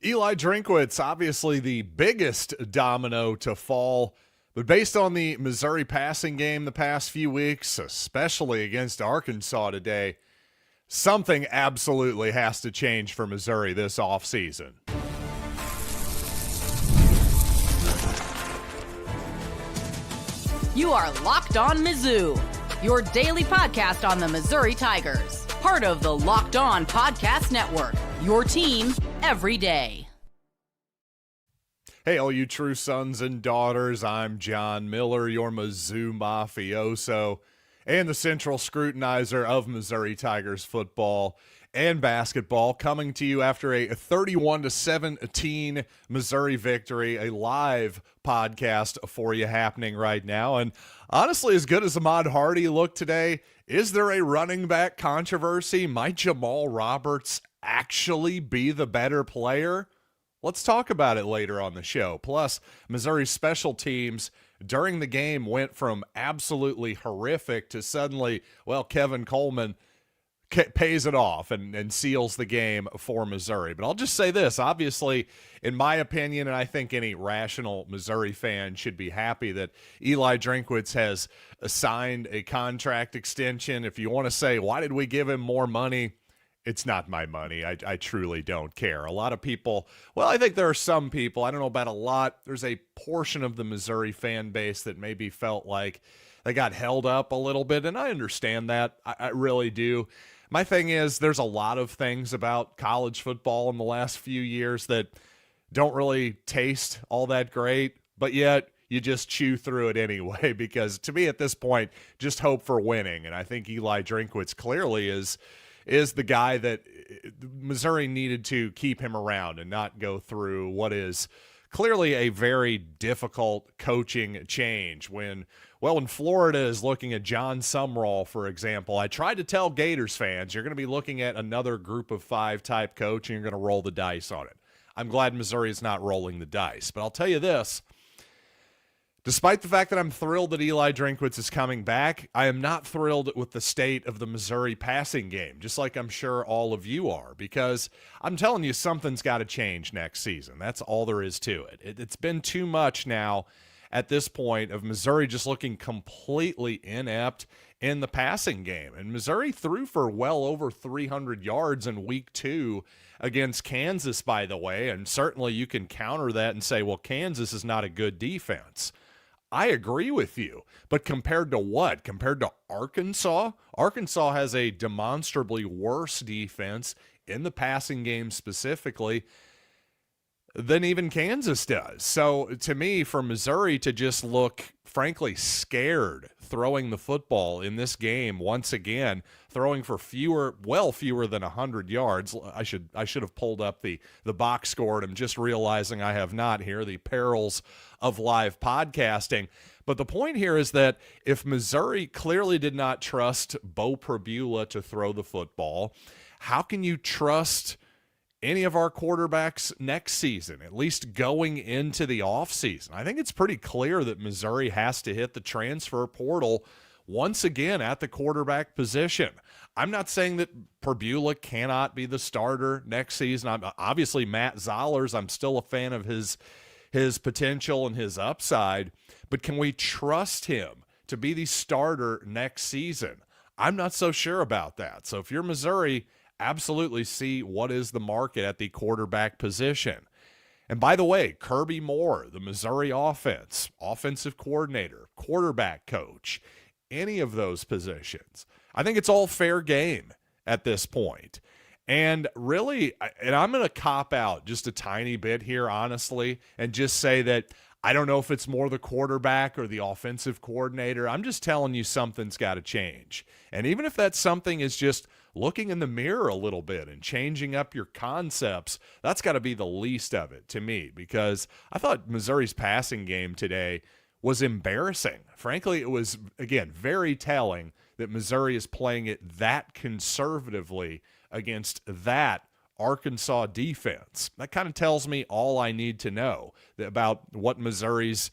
Eli Drinkwitz, obviously the biggest domino to fall, but based on the Missouri passing game the past few weeks, especially against Arkansas today, something absolutely has to change for Missouri this offseason. You are Locked On Mizzou, your daily podcast on the Missouri Tigers, part of the Locked On Podcast Network, your team every day. Hey, all you true sons and daughters, I'm John Miller, your Mizzou mafioso and the central scrutinizer of Missouri Tigers football and basketball, coming to you after a 31-17 Missouri victory, a live podcast for you happening right now. And honestly, as good as Ahmad Hardy looked today, is there a running back controversy? Might Jamal Roberts actually be the better player? Let's talk about it later on the show. Plus, Missouri's special teams during the game went from absolutely horrific to suddenly, well, Kevin Coleman pays it off and seals the game for Missouri. But I'll just say this, obviously, in my opinion, and I think any rational Missouri fan should be happy that Eli Drinkwitz has signed a contract extension. If you want to say, why did we give him more money? It's not my money. I truly don't care. A lot of people, well, I think there are some people, I don't know about a lot, there's a portion of the Missouri fan base that maybe felt like they got held up a little bit, and I understand that. I really do. My thing is, there's a lot of things about college football in the last few years that don't really taste all that great, but yet you just chew through it anyway, because to me at this point, just hope for winning. And I think Eli Drinkwitz clearly is the guy that Missouri needed to keep him around and not go through what is clearly a very difficult coaching change when Florida is looking at John Sumrall, for example. I tried to tell Gators fans, you're going to be looking at another group of five type coach and you're going to roll the dice on it. I'm glad Missouri is not rolling the dice, but I'll tell you this. Despite the fact that I'm thrilled that Eli Drinkwitz is coming back, I am not thrilled with the state of the Missouri passing game, just like I'm sure all of you are, because I'm telling you something's got to change next season. That's all there is to it. It's been too much now at this point of Missouri just looking completely inept in the passing game. And Missouri threw for well over 300 yards in week 2 against Kansas, by the way, and certainly you can counter that and say, well, Kansas is not a good defense. I agree with you, but compared to what? Compared to Arkansas? Arkansas has a demonstrably worse defense in the passing game specifically than even Kansas does. So to me, for Missouri to just look, frankly, scared throwing the football in this game once again, throwing for fewer than 100 yards. I should have pulled up the box score, and I'm just realizing I have not here, the perils of live podcasting. But the point here is that if Missouri clearly did not trust Bo Prabula to throw the football, how can you trust any of our quarterbacks next season, at least going into the offseason? I think it's pretty clear that Missouri has to hit the transfer portal once again at the quarterback position. I'm not saying that Prabula cannot be the starter next season. Obviously, Matt Zollers, I'm still a fan of his potential and his upside, but can we trust him to be the starter next season? I'm not so sure about that. So if you're Missouri, absolutely see what is the market at the quarterback position. And by the way, Kirby Moore, the Missouri offensive coordinator, quarterback coach, any of those positions, I think it's all fair game at this point. And really, and I'm going to cop out just a tiny bit here, honestly, and just say that I don't know if it's more the quarterback or the offensive coordinator. I'm just telling you something's got to change. And even if that something is just looking in the mirror a little bit and changing up your concepts, that's got to be the least of it to me, because I thought Missouri's passing game today was embarrassing. Frankly, it was, again, very telling that Missouri is playing it that conservatively against that Arkansas defense. That kind of tells me all I need to know about what Missouri's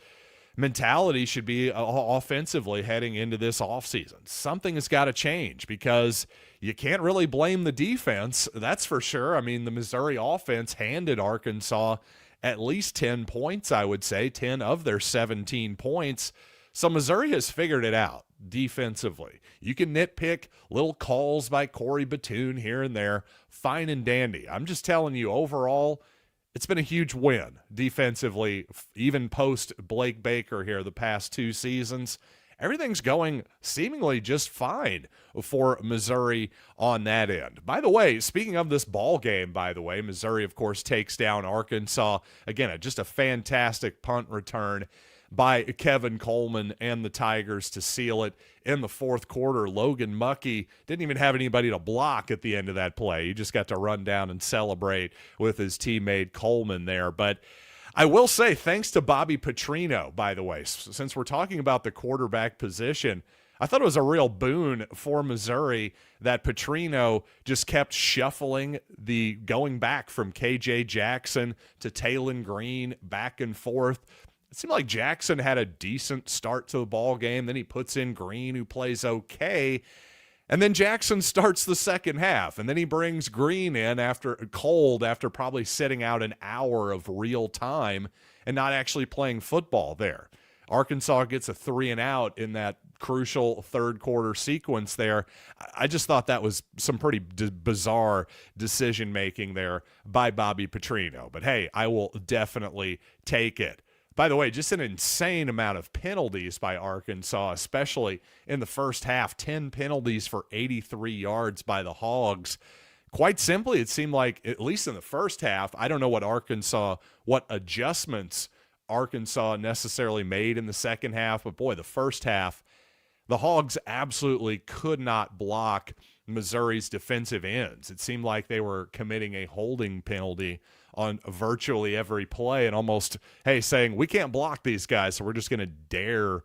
mentality should be offensively heading into this offseason. Something has got to change because you can't really blame the defense, that's for sure. I mean, the Missouri offense handed Arkansas at least 10 points, I would say, 10 of their 17 points. So Missouri has figured it out defensively. You can nitpick little calls by Corey Batoon here and there, fine and dandy. I'm just telling you, overall, it's been a huge win defensively, even post Blake Baker here the past 2 seasons. Everything's going seemingly just fine for Missouri on that end. By the way, speaking of this ball game, Missouri, of course, takes down Arkansas. Again, just a fantastic punt return by Kevin Coleman and the Tigers to seal it in the fourth quarter. Logan Muckey didn't even have anybody to block at the end of that play. He just got to run down and celebrate with his teammate Coleman there. But I will say, thanks to Bobby Petrino, by the way, since we're talking about the quarterback position, I thought it was a real boon for Missouri that Petrino just kept shuffling the going back from KJ Jackson to Taylon Green back and forth. It seemed like Jackson had a decent start to the ball game. Then he puts in Green, who plays okay. And then Jackson starts the second half. And then he brings Green in after probably sitting out an hour of real time and not actually playing football there. Arkansas gets a 3-and-out in that crucial third quarter sequence there. I just thought that was some pretty bizarre decision making there by Bobby Petrino. But hey, I will definitely take it. By the way, just an insane amount of penalties by Arkansas, especially in the first half. 10 penalties for 83 yards by the Hogs. Quite simply, it seemed like, at least in the first half, I don't know what adjustments Arkansas necessarily made in the second half, but boy, the first half, the Hogs absolutely could not block Missouri's defensive ends. It seemed like they were committing a holding penalty on virtually every play and almost, saying, we can't block these guys, so we're just going to dare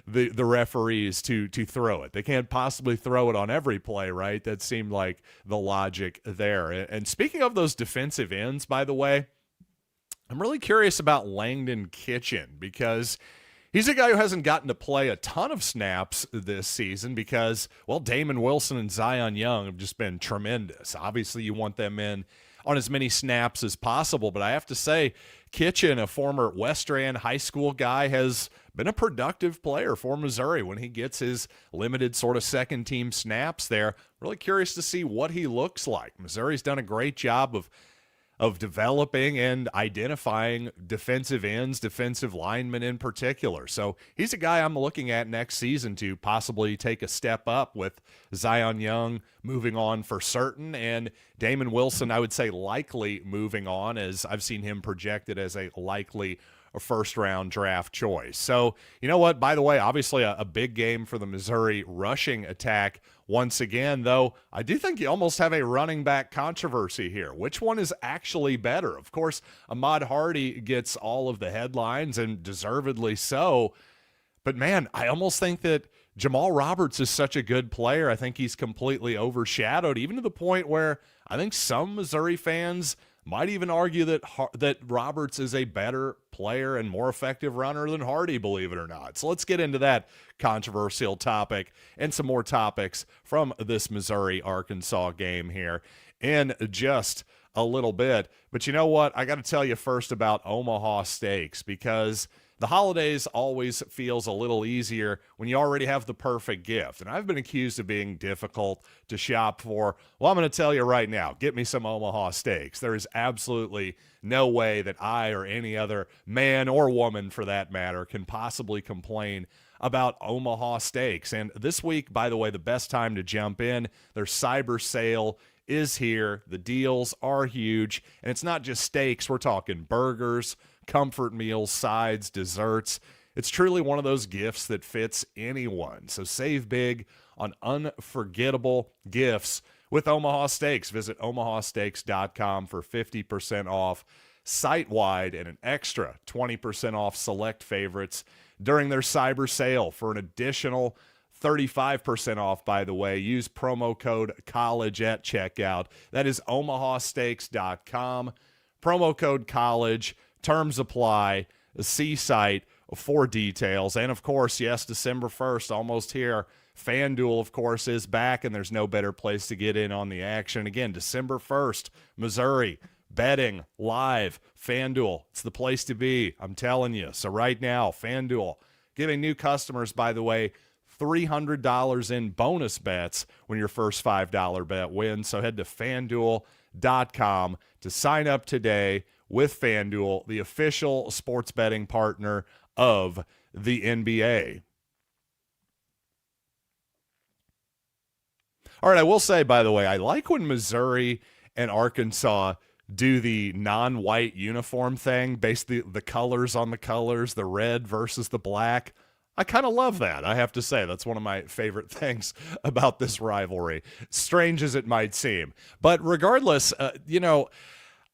the referees to throw it. They can't possibly throw it on every play, right? That seemed like the logic there. And speaking of those defensive ends, by the way, I'm really curious about Langdon Kitchen because he's a guy who hasn't gotten to play a ton of snaps this season because, well, Damon Wilson and Zion Young have just been tremendous. Obviously, you want them in on as many snaps as possible, but I have to say, Kitchen, a former Western high school guy, has been a productive player for Missouri when he gets his limited sort of second-team snaps there. Really curious to see what he looks like. Missouri's done a great job of developing and identifying defensive ends, defensive linemen in particular. So he's a guy I'm looking at next season to possibly take a step up, with Zion Young moving on for certain, and Damon Wilson, I would say, likely moving on, as I've seen him projected as a likely first-round draft choice. So, you know what? By the way, obviously a big game for the Missouri rushing attack. Once again, though, I do think you almost have a running back controversy here. Which one is actually better? Of course, Ahmad Hardy gets all of the headlines, and deservedly so. But, man, I almost think that Jamal Roberts is such a good player. I think he's completely overshadowed, even to the point where I think some Missouri fans might even argue that Roberts is a better player and more effective runner than Hardy, believe it or not. So let's get into that controversial topic and some more topics from this Missouri-Arkansas game here in just a little bit. But you know what? I got to tell you first about Omaha Steaks, because the holidays always feels a little easier when you already have the perfect gift. And I've been accused of being difficult to shop for. Well, I'm going to tell you right now, get me some Omaha Steaks. There is absolutely no way that I, or any other man or woman for that matter, can possibly complain about Omaha Steaks. And this week, by the way, the best time to jump in, their cyber sale is here. The deals are huge. And it's not just steaks. We're talking burgers, comfort meals, sides, desserts. It's truly one of those gifts that fits anyone. So save big on unforgettable gifts with Omaha Steaks. Visit omahasteaks.com for 50% off site-wide and an extra 20% off select favorites during their cyber sale. For an additional 35% off, by the way, use promo code COLLEGE at checkout. That is omahasteaks.com. Promo code COLLEGE. Terms apply. see site for details. And, of course, yes, December 1st, almost here. FanDuel, of course, is back, and there's no better place to get in on the action. Again, December 1st, Missouri, betting live. FanDuel, it's the place to be, I'm telling you. So right now, FanDuel, giving new customers, by the way, $300 in bonus bets when your first $5 bet wins. So head to FanDuel.com to sign up today with FanDuel, the official sports betting partner of the NBA. All right, I will say, by the way, I like when Missouri and Arkansas do the non-white uniform thing, basically the colors on the colors, the red versus the black. I kind of love that, I have to say. That's one of my favorite things about this rivalry, strange as it might seem. But regardless,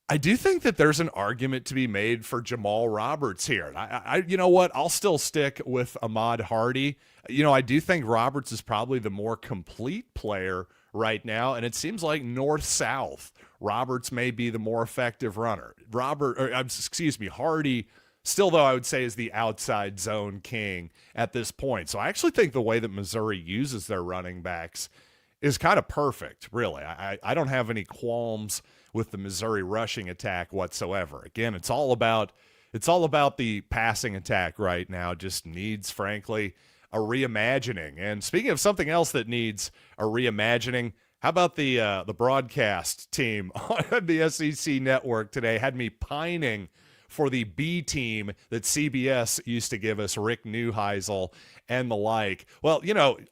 I do think that there's an argument to be made for Jamal Roberts here. And you know what? I'll still stick with Ahmad Hardy. I do think Roberts is probably the more complete player right now, and it seems like north-south, Roberts may be the more effective runner. Hardy, still though, I would say is the outside zone king at this point. So I actually think the way that Missouri uses their running backs is kind of perfect, really. I don't have any qualms with the Missouri rushing attack whatsoever. Again, it's all about the passing attack right now. Just needs, frankly, a reimagining. And speaking of something else that needs a reimagining, how about the broadcast team on the SEC network today had me pining for the B team that CBS used to give us, Rick Neuheisel and the like. Well,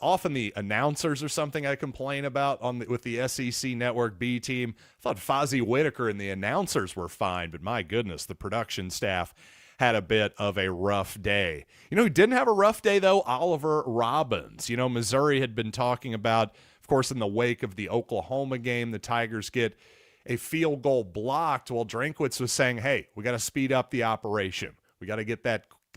often the announcers are something I complain about with the SEC network B team. I thought Fozzie Whitaker and the announcers were fine, but my goodness, the production staff had a bit of a rough day. Who didn't have a rough day, though? Oliver Robbins. Missouri had been talking about, of course, in the wake of the Oklahoma game, the Tigers get a field goal blocked. Well, Drinkwitz was saying, hey, we got to speed up the operation. We got to get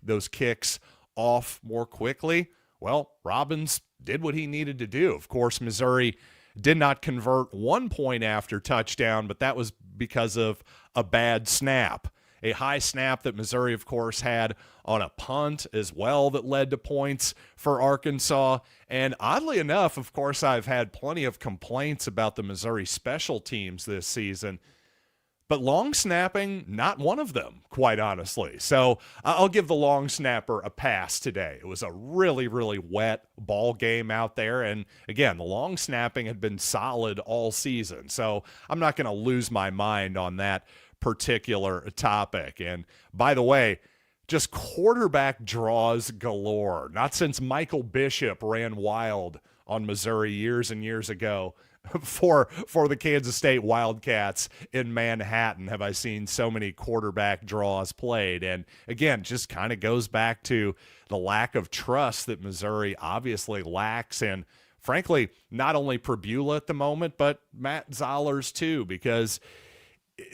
those kicks off more quickly. Well, Robbins did what he needed to do. Of course, Missouri did not convert 1 point after touchdown, but that was because of a bad snap. A high snap that Missouri, of course, had on a punt as well that led to points for Arkansas. And oddly enough, of course, I've had plenty of complaints about the Missouri special teams this season, but long snapping, not one of them, quite honestly. So I'll give the long snapper a pass today. It was a really, really wet ball game out there. And again, the long snapping had been solid all season. So I'm not going to lose my mind on that particular topic. And by the way, just quarterback draws galore. Not since Michael Bishop ran wild on Missouri years and years ago for the Kansas State Wildcats in Manhattan have I seen so many quarterback draws played. And again, just kind of goes back to the lack of trust that Missouri obviously lacks. And frankly, not only Prebula at the moment, but Matt Zollers too,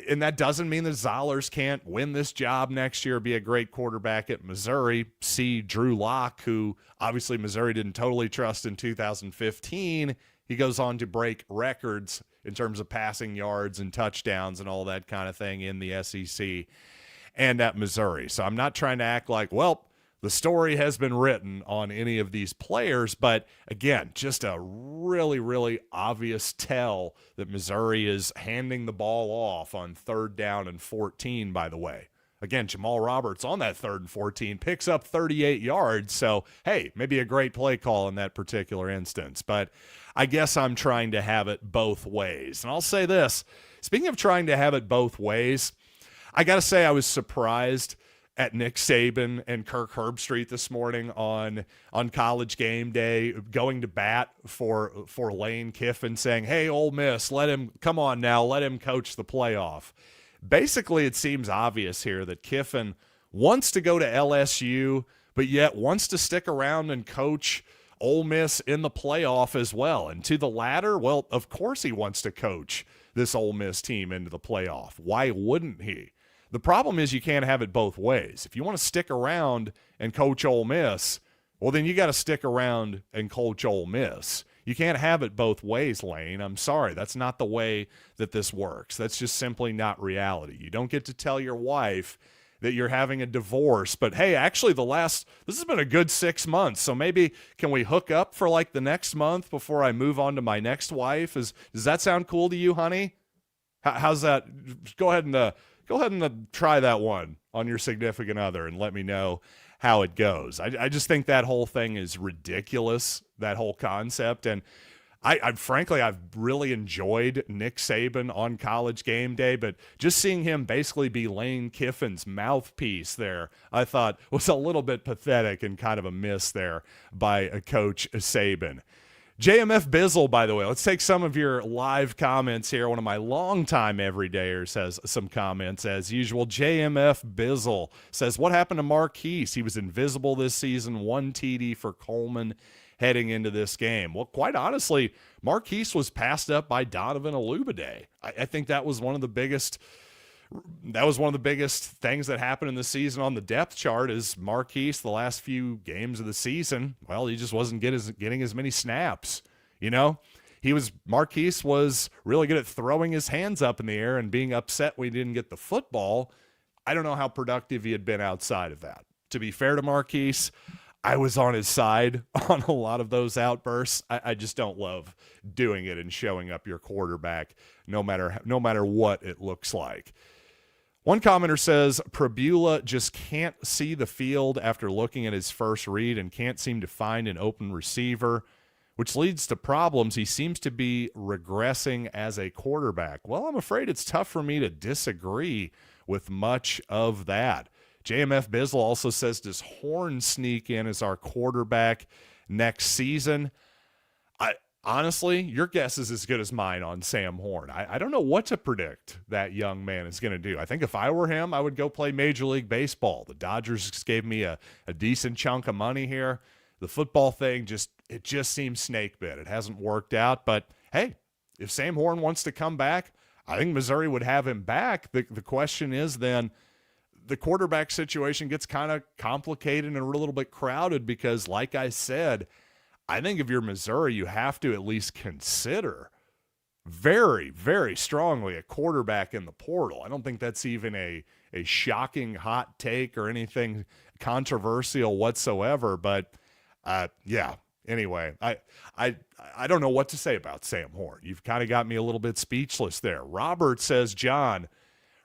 and that doesn't mean that Zollers can't win this job next year, be a great quarterback at Missouri. See Drew Lock, who obviously Missouri didn't totally trust in 2015. He goes on to break records in terms of passing yards and touchdowns and all that kind of thing in the SEC and at Missouri. So I'm not trying to act like, well, the story has been written on any of these players, but again, just a really, really obvious tell that Missouri is handing the ball off on 3rd down and 14, by the way. Again, Jamal Roberts on that 3rd and 14 picks up 38 yards, so hey, maybe a great play call in that particular instance, but I guess I'm trying to have it both ways. And I'll say this, speaking of trying to have it both ways, I got to say I was surprised at Nick Saban and Kirk Herbstreit this morning on College Game Day, going to bat for Lane Kiffin, saying, hey, Ole Miss, let him coach the playoff. Basically, it seems obvious here that Kiffin wants to go to LSU, but yet wants to stick around and coach Ole Miss in the playoff as well. And to the latter, well, of course he wants to coach this Ole Miss team into the playoff. Why wouldn't he? The problem is you can't have it both ways. If you want to stick around and coach Ole Miss, well, then you got to stick around and coach Ole Miss. You can't have it both ways, Lane. I'm sorry. That's not the way that this works. That's just simply not reality. You don't get to tell your wife that you're having a divorce. But hey, actually this has been a good 6 months. So maybe can we hook up for like the next month before I move on to my next wife? Does that sound cool to you, honey? How's that? Go ahead and try that one on your significant other and let me know how it goes. I just think that whole thing is ridiculous, that whole concept. And frankly, I've really enjoyed Nick Saban on College Game Day, but just seeing him basically be Lane Kiffin's mouthpiece there, I thought was a little bit pathetic and kind of a miss there by Coach Saban. JMF Bizzle, by the way, let's take some of your live comments here. One of my longtime everydayers has some comments as usual. JMF Bizzle says, what happened to Marquise? He was invisible this season, 1 TD for Coleman heading into this game. Well, quite honestly, Marquise was passed up by Donovan Olubade. I think that was one of the biggest things that happened in the season on the depth chart is Marquise, the last few games of the season, well, he just wasn't getting as many snaps. Marquise was really good at throwing his hands up in the air and being upset when he didn't get the football. I don't know how productive he had been outside of that. To be fair to Marquise, I was on his side on a lot of those outbursts. I just don't love doing it and showing up your quarterback no matter what it looks like. One commenter says, Prabula just can't see the field after looking at his first read and can't seem to find an open receiver, which leads to problems. He seems to be regressing as a quarterback. Well, I'm afraid it's tough for me to disagree with much of that. JMF Bizzle also says, does Horn sneak in as our quarterback next season? Honestly, your guess is as good as mine on Sam Horn. I don't know what to predict that young man is going to do. I think if I were him, I would go play Major League Baseball. The Dodgers just gave me a decent chunk of money here. The football thing just seems snake bit. It hasn't worked out. But, hey, if Sam Horn wants to come back, I think Missouri would have him back. The question is then, the quarterback situation gets kind of complicated and a little bit crowded because, like I said, I think if you're Missouri, you have to at least consider very, very strongly a quarterback in the portal. I don't think that's even a shocking hot take or anything controversial whatsoever. But, yeah, anyway, I don't know what to say about Sam Horn. You've kind of got me a little bit speechless there. Robert says, John,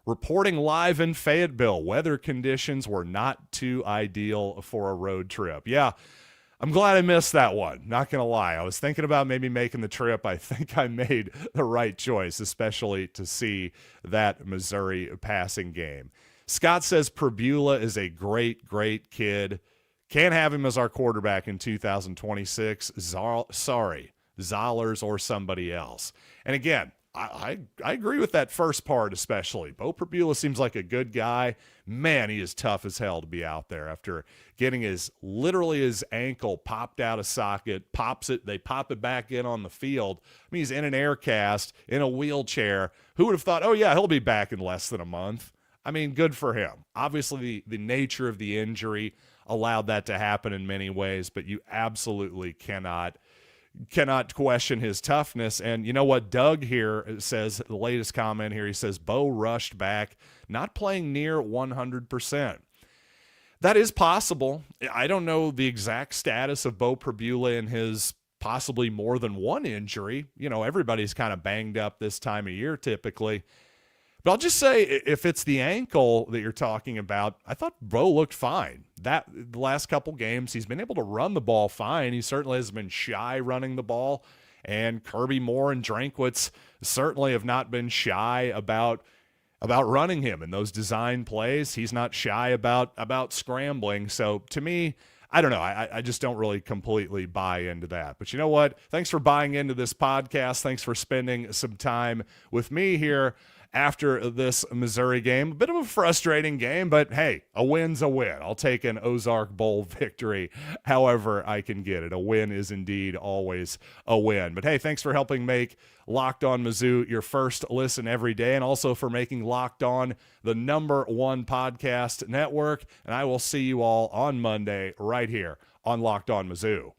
reporting live in Fayetteville, weather conditions were not too ideal for a road trip. Yeah, I'm glad I missed that one. Not going to lie. I was thinking about maybe making the trip. I think I made the right choice, especially to see that Missouri passing game. Scott says Prabula is a great, great kid. Can't have him as our quarterback in 2026. Sorry, Zollers or somebody else. And again, I agree with that first part especially. Bo Prabula seems like a good guy. Man, he is tough as hell to be out there after getting his ankle popped out of socket, they pop it back in on the field. I mean, he's in an air cast, in a wheelchair. Who would have thought, oh yeah, he'll be back in less than a month? I mean, good for him. Obviously, the nature of the injury allowed that to happen in many ways, but you absolutely cannot question his toughness. And you know what? Doug here says, the latest comment here, he says, Bo rushed back, not playing near 100%. That is possible. I don't know the exact status of Bo Prabula and his possibly more than one injury. Everybody's kind of banged up this time of year typically. But I'll just say, if it's the ankle that you're talking about, I thought Bo looked fine. The last couple games, he's been able to run the ball fine. He certainly has been shy running the ball. And Kirby Moore and Drankwitz certainly have not been shy about running him in those design plays. He's not shy about scrambling. So to me, I don't know. I just don't really completely buy into that. But you know what? Thanks for buying into this podcast. Thanks for spending some time with me here after this Missouri game. A bit of a frustrating game, but hey, a win's a win. I'll take an Ozark Bowl victory however I can get it. A win is indeed always a win. But hey, thanks for helping make Locked On Mizzou your first listen every day, and also for making Locked On the #1 podcast network. And I will see you all on Monday right here on Locked On Mizzou.